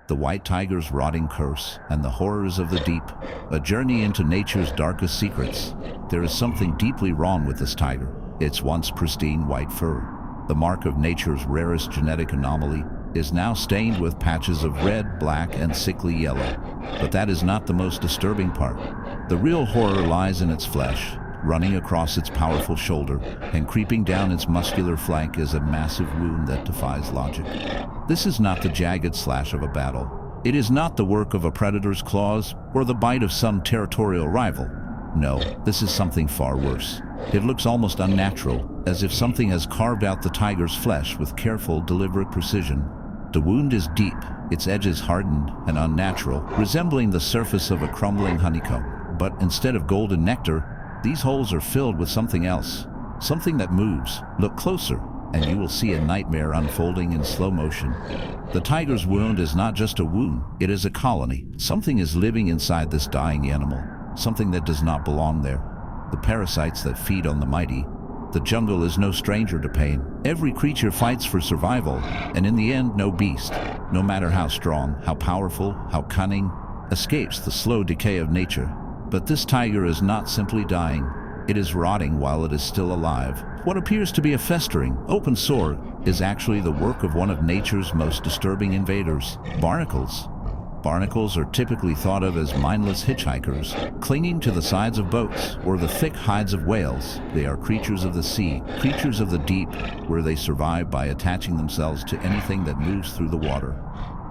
the white tiger's rotting curse, and the horrors of the deep. A journey into nature's darkest secrets. There is something deeply wrong with this tiger. Its once pristine white fur, the mark of nature's rarest genetic anomaly, is now stained with patches of red, black, and sickly yellow. But that is not the most disturbing part. The real horror lies in its flesh. Running across its powerful shoulder and creeping down its muscular flank is a massive wound that defies logic. This is not the jagged slash of a battle. It is not the work of a predator's claws or the bite of some territorial rival. No, this is something far worse. It looks almost unnatural, as if something has carved out the tiger's flesh with careful, deliberate precision. The wound is deep, its edges hardened and unnatural, resembling the surface of a crumbling honeycomb. But instead of golden nectar, these holes are filled with something else, something that moves. Look closer, and you will see a nightmare unfolding in slow motion. The tiger's wound is not just a wound, it is a colony. Something is living inside this dying animal, something that does not belong there. The parasites that feed on the mighty. The jungle is no stranger to pain. Every creature fights for survival, and in the end, no beast, no matter how strong, how powerful, how cunning, escapes the slow decay of nature. But this tiger is not simply dying, it is rotting while it is still alive. What appears to be a festering, open sore is actually the work of one of nature's most disturbing invaders, barnacles. Barnacles are typically thought of as mindless hitchhikers, clinging to the sides of boats or the thick hides of whales. They are creatures of the sea, creatures of the deep, where they survive by attaching themselves to anything that moves through the water.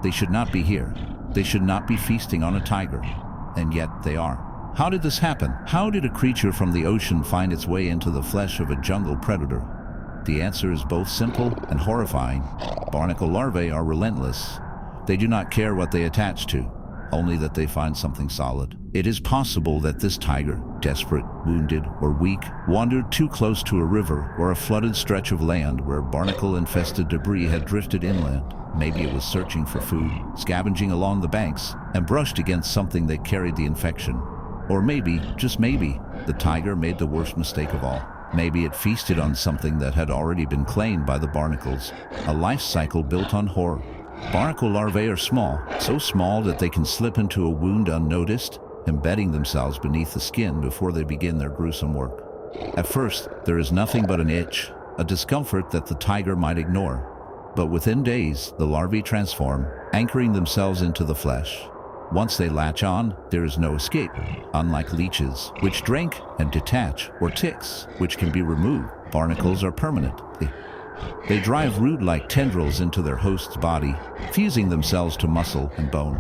They should not be here. They should not be feasting on a tiger. And yet they are. How did this happen? How did a creature from the ocean find its way into the flesh of a jungle predator? The answer is both simple and horrifying. Barnacle larvae are relentless. They do not care what they attach to, only that they find something solid. It is possible that this tiger, desperate, wounded, or weak, wandered too close to a river or a flooded stretch of land where barnacle-infested debris had drifted inland. Maybe it was searching for food, scavenging along the banks, and brushed against something that carried the infection. Or maybe, just maybe, the tiger made the worst mistake of all. Maybe it feasted on something that had already been claimed by the barnacles, a life cycle built on horror. Barnacle larvae are small, so small that they can slip into a wound unnoticed, embedding themselves beneath the skin before they begin their gruesome work. At first, there is nothing but an itch, a discomfort that the tiger might ignore. But within days, the larvae transform, anchoring themselves into the flesh. Once they latch on, there is no escape. Unlike leeches, which drink and detach, or ticks, which can be removed, barnacles are permanent. They drive root-like tendrils into their host's body, fusing themselves to muscle and bone.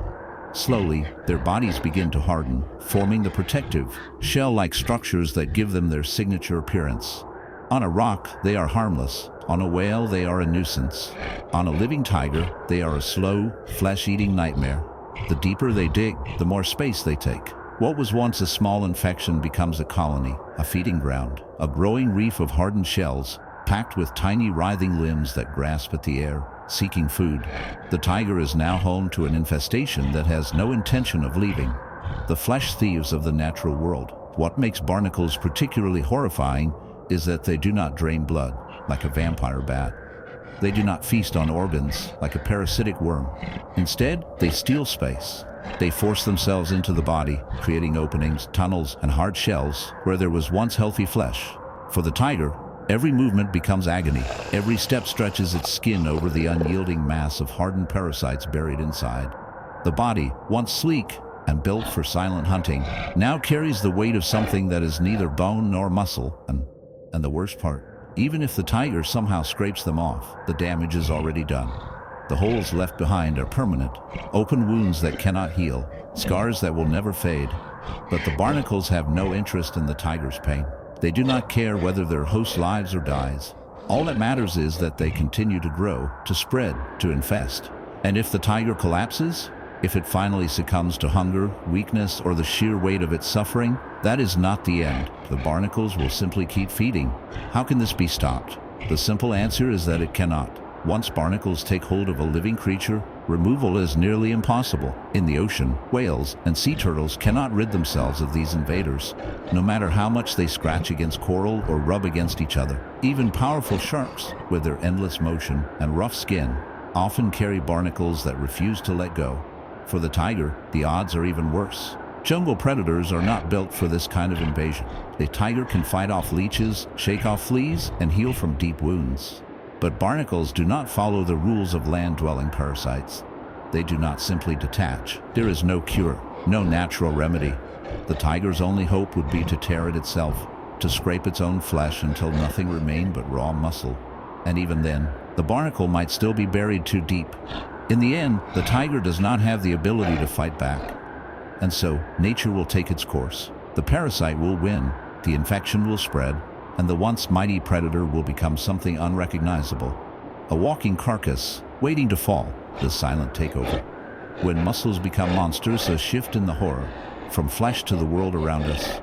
Slowly, their bodies begin to harden, forming the protective, shell-like structures that give them their signature appearance. On a rock, they are harmless. On a whale, they are a nuisance. On a living tiger, they are a slow, flesh-eating nightmare. The deeper they dig, the more space they take. What was once a small infection becomes a colony, a feeding ground, a growing reef of hardened shells, packed with tiny writhing limbs that grasp at the air, seeking food. The tiger is now home to an infestation that has no intention of leaving. The flesh thieves of the natural world. What makes barnacles particularly horrifying is that they do not drain blood, like a vampire bat. They do not feast on organs, like a parasitic worm. Instead, they steal space. They force themselves into the body, creating openings, tunnels, and hard shells where there was once healthy flesh. For the tiger, every movement becomes agony. Every step stretches its skin over the unyielding mass of hardened parasites buried inside. The body, once sleek and built for silent hunting, now carries the weight of something that is neither bone nor muscle. And the worst part, even if the tiger somehow scrapes them off, the damage is already done. The holes left behind are permanent, open wounds that cannot heal, scars that will never fade. But the barnacles have no interest in the tiger's pain. They do not care whether their host lives or dies. All that matters is that they continue to grow, to spread, to infest. And if the tiger collapses, if it finally succumbs to hunger, weakness, or the sheer weight of its suffering, that is not the end. The barnacles will simply keep feeding. How can this be stopped? The simple answer is that it cannot. Once barnacles take hold of a living creature, removal is nearly impossible. In the ocean, whales and sea turtles cannot rid themselves of these invaders, no matter how much they scratch against coral or rub against each other. Even powerful sharks, with their endless motion and rough skin, often carry barnacles that refuse to let go. For the tiger, the odds are even worse. Jungle predators are not built for this kind of invasion. A tiger can fight off leeches, shake off fleas, and heal from deep wounds. But barnacles do not follow the rules of land-dwelling parasites. They do not simply detach. There is no cure, no natural remedy. The tiger's only hope would be to tear it itself, to scrape its own flesh until nothing remained but raw muscle. And even then, the barnacle might still be buried too deep. In the end, the tiger does not have the ability to fight back. And so, nature will take its course. The parasite will win, the infection will spread, and the once mighty predator will become something unrecognizable. A walking carcass, waiting to fall, the silent takeover. When muscles become monsters, a shift in the horror, from flesh to the world around us.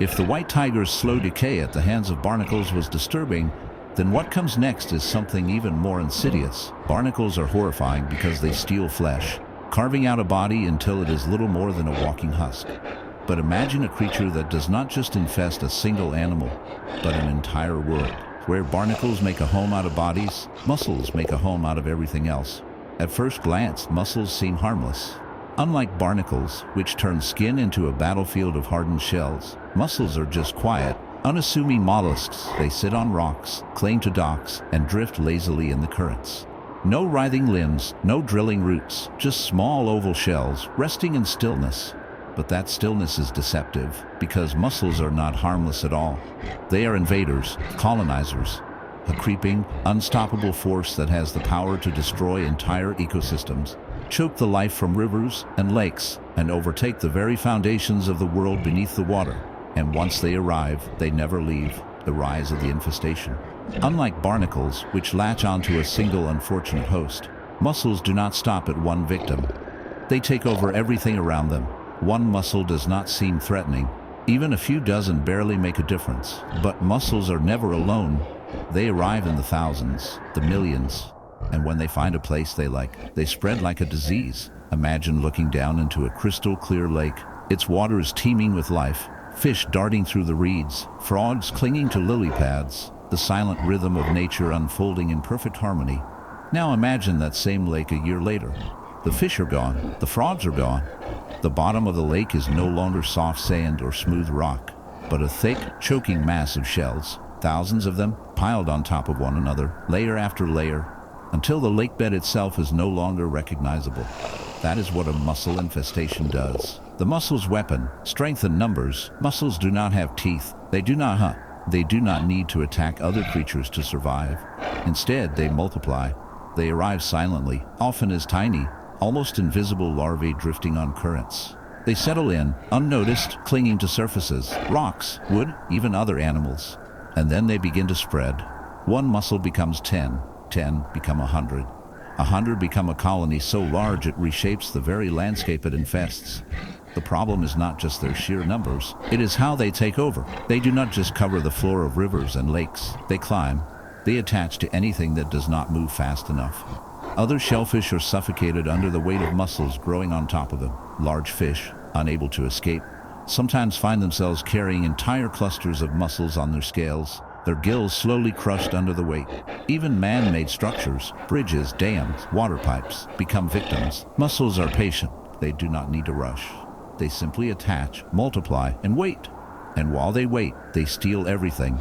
If the white tiger's slow decay at the hands of barnacles was disturbing, then what comes next is something even more insidious. Barnacles are horrifying because they steal flesh, carving out a body until it is little more than a walking husk. But imagine a creature that does not just infest a single animal, but an entire world. Where barnacles make a home out of bodies, mussels make a home out of everything else. At first glance, mussels seem harmless. Unlike barnacles, which turn skin into a battlefield of hardened shells, mussels are just quiet, unassuming mollusks. They sit on rocks, cling to docks, and drift lazily in the currents. No writhing limbs, no drilling roots, just small oval shells resting in stillness. But that stillness is deceptive, because mussels are not harmless at all. They are invaders, colonizers, a creeping, unstoppable force that has the power to destroy entire ecosystems, choke the life from rivers and lakes, and overtake the very foundations of the world beneath the water. And once they arrive, they never leave. The rise of the infestation. Unlike barnacles, which latch onto a single unfortunate host, mussels do not stop at one victim. They take over everything around them. One mussel does not seem threatening. Even a few dozen barely make a difference. But mussels are never alone. They arrive in the thousands, the millions. And when they find a place they like, they spread like a disease. Imagine looking down into a crystal clear lake. Its water is teeming with life. Fish darting through the reeds, frogs clinging to lily pads, the silent rhythm of nature unfolding in perfect harmony. Now imagine that same lake a year later. The fish are gone, the frogs are gone. The bottom of the lake is no longer soft sand or smooth rock, but a thick, choking mass of shells, thousands of them piled on top of one another, layer after layer, until the lake bed itself is no longer recognizable. That is what a mussel infestation does. The mussel's weapon, strength in numbers. Mussels do not have teeth. They do not hunt. They do not need to attack other creatures to survive. Instead, they multiply. They arrive silently, often as tiny, almost invisible larvae drifting on currents. They settle in, unnoticed, clinging to surfaces, rocks, wood, even other animals. And then they begin to spread. One mussel becomes 10, 10 become 100. 100 become a colony so large it reshapes the very landscape it infests. The problem is not just their sheer numbers, it is how they take over. They do not just cover the floor of rivers and lakes. They climb. They attach to anything that does not move fast enough. Other shellfish are suffocated under the weight of mussels growing on top of them. Large fish, unable to escape, sometimes find themselves carrying entire clusters of mussels on their scales, their gills slowly crushed under the weight. Even man-made structures, bridges, dams, water pipes, become victims. Mussels are patient. They do not need to rush. They simply attach, multiply, and wait. And while they wait, they steal everything.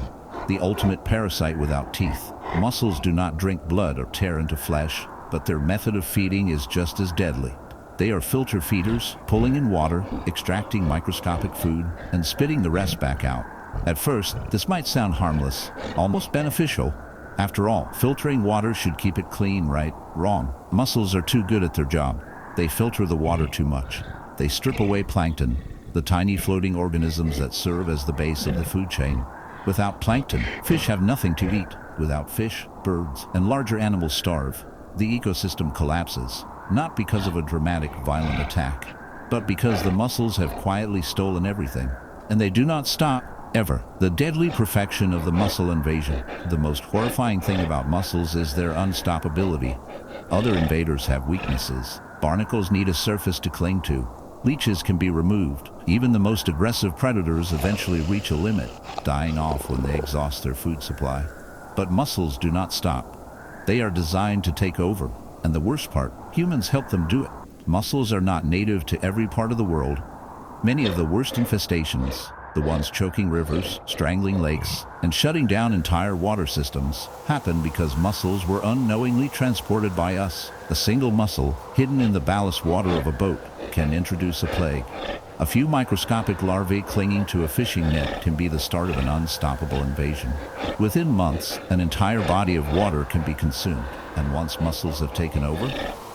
The ultimate parasite without teeth. Mussels do not drink blood or tear into flesh, but their method of feeding is just as deadly. They are filter feeders, pulling in water, extracting microscopic food, and spitting the rest back out. At first, this might sound harmless, almost beneficial. After all, filtering water should keep it clean, right? Wrong. Mussels are too good at their job. They filter the water too much. They strip away plankton, the tiny floating organisms that serve as the base of the food chain. Without plankton, fish have nothing to eat. Without fish, birds and larger animals starve. The ecosystem collapses, not because of a dramatic, violent attack, but because the mussels have quietly stolen everything. And they do not stop, ever. The deadly perfection of the mussel invasion. The most horrifying thing about mussels is their unstoppability. Other invaders have weaknesses. Barnacles need a surface to cling to. Leeches can be removed. Even the most aggressive predators eventually reach a limit, dying off when they exhaust their food supply. But mussels do not stop. They are designed to take over. And the worst part, humans help them do it. Mussels are not native to every part of the world. Many of the worst infestations, the ones choking rivers, strangling lakes, and shutting down entire water systems, happen because mussels were unknowingly transported by us. A single mussel, hidden in the ballast water of a boat, can introduce a plague. A few microscopic larvae clinging to a fishing net can be the start of an unstoppable invasion. Within months, an entire body of water can be consumed, and once mussels have taken over,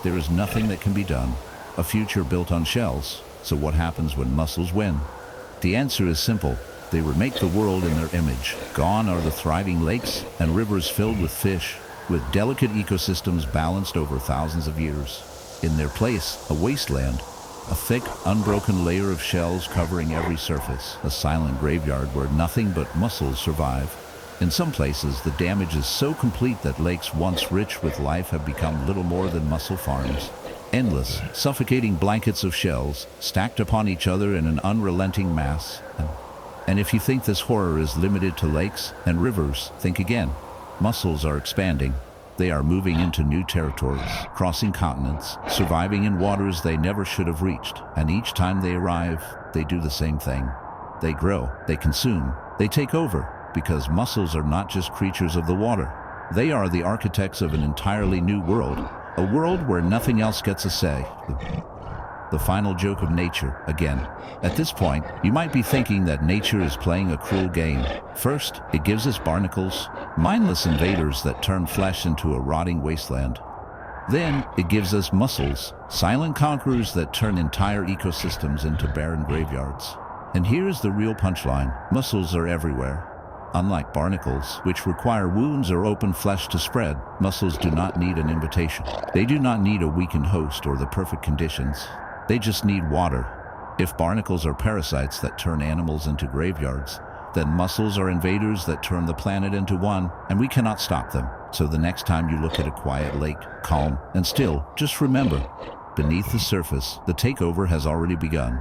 there is nothing that can be done. A future built on shells. So what happens when mussels win? The answer is simple. They remake the world in their image. Gone are the thriving lakes and rivers filled with fish, with delicate ecosystems balanced over thousands of years. In their place, a wasteland, a thick, unbroken layer of shells covering every surface, a silent graveyard where nothing but mussels survive. In some places, the damage is so complete that lakes once rich with life have become little more than mussel farms. Endless, suffocating blankets of shells, stacked upon each other in an unrelenting mass. And if you think this horror is limited to lakes and rivers, think again. Mussels are expanding. They are moving into new territories, crossing continents, surviving in waters they never should have reached. And each time they arrive, they do the same thing. They grow, they consume, they take over, because mussels are not just creatures of the water. They are the architects of an entirely new world, a world where nothing else gets a say. The final joke of nature, again. At this point, you might be thinking that nature is playing a cruel game. First, it gives us barnacles, mindless invaders that turn flesh into a rotting wasteland. Then, it gives us mussels, silent conquerors that turn entire ecosystems into barren graveyards. And here's the real punchline. Mussels are everywhere. Unlike barnacles, which require wounds or open flesh to spread, mussels do not need an invitation. They do not need a weakened host or the perfect conditions. They just need water. If barnacles are parasites that turn animals into graveyards, then mussels are invaders that turn the planet into one, and we cannot stop them. So the next time you look at a quiet lake, calm and still, just remember, beneath the surface, the takeover has already begun.